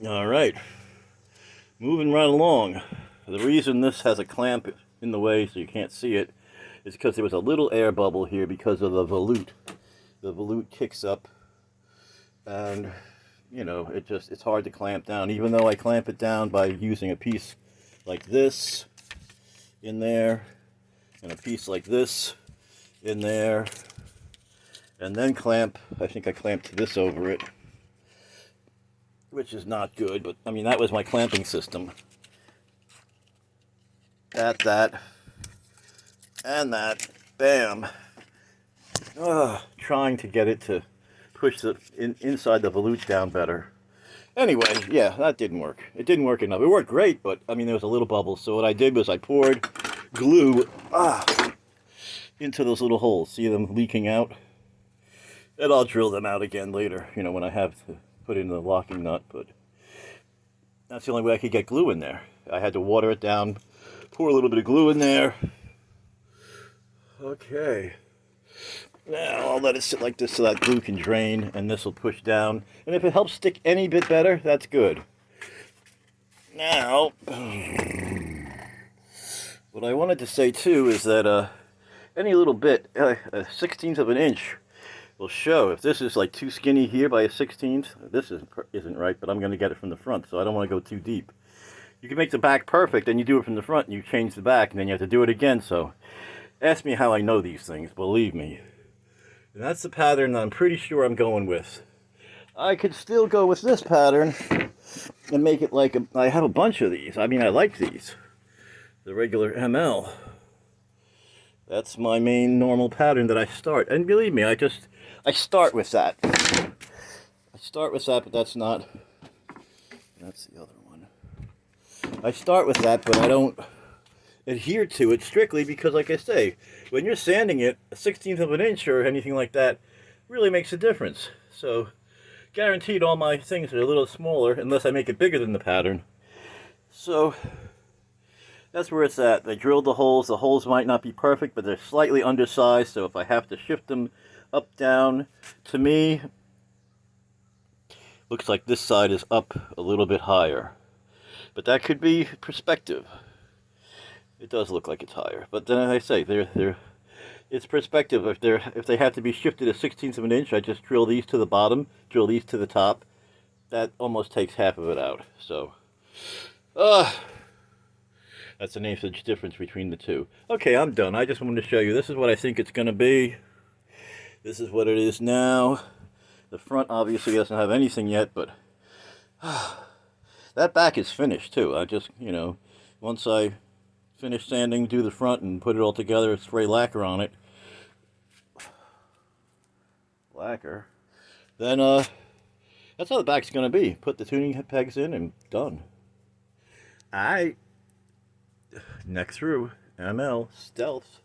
All right, moving right along. The reason this has a clamp in the way so you can't see it is because there was a little air bubble here because of the volute. The volute kicks up and, you know, it's hard to clamp down. Even though I clamp it down by using a piece like this in there and a piece like this in there and then clamp, I think I clamped this over it, which is not good, but I mean, that was my clamping system. At that, and that, bam. Trying to get it to push the inside the volute down better. Anyway, yeah, that didn't work. It didn't work enough. It worked great, but I mean, there was a little bubble. So what I did was I poured glue into those little holes. See them leaking out? And I'll drill them out again later, you know, when I have to put in the locking nut. But that's the only way I could get glue in there. I had to water it down, pour a little bit of glue in there. Okay. Now I'll let it sit like this so that glue can drain and this will push down. And if it helps stick any bit better, that's good. Now, what I wanted to say too is that any little bit, a 1/16 of an inch, will show. If this is like too skinny here by a 1/16, this isn't right, but I'm going to get it from the front, so I don't want to go too deep. You can make the back perfect, and you do it from the front, and you change the back, and then you have to do it again. So ask me how I know these things, believe me. And that's the pattern that I'm pretty sure I'm going with. I could still go with this pattern and make it like I have a bunch of these. I mean, I like these. The regular ML. That's my main normal pattern that I start. And believe me, I start with that. I start with that, but that's the other one. I start with that, but I don't adhere to it strictly because, like I say, when you're sanding it, a 1/16 of an inch or anything like that really makes a difference. So, guaranteed all my things are a little smaller unless I make it bigger than the pattern. So, that's where it's at. I drilled the holes. The holes might not be perfect, but they're slightly undersized, so if I have to shift them up, down, to me, looks like this side is up a little bit higher. But that could be perspective. It does look like it's higher, but then as I say, it's perspective. If they have to be shifted a 1/16 of an inch, I just drill these to the bottom, drill these to the top. That almost takes half of it out. So, that's the name difference between the two. Okay, I'm done. I just wanted to show you. This is what I think it's going to be. This is what it is now. The front obviously doesn't have anything yet, but that back is finished too. I just, you know, once I finish sanding, do the front, and put it all together, spray lacquer on it. Lacquer. Then, that's how the back's going to be. Put the tuning pegs in and done. Alright. Neck through. ML. Stealth.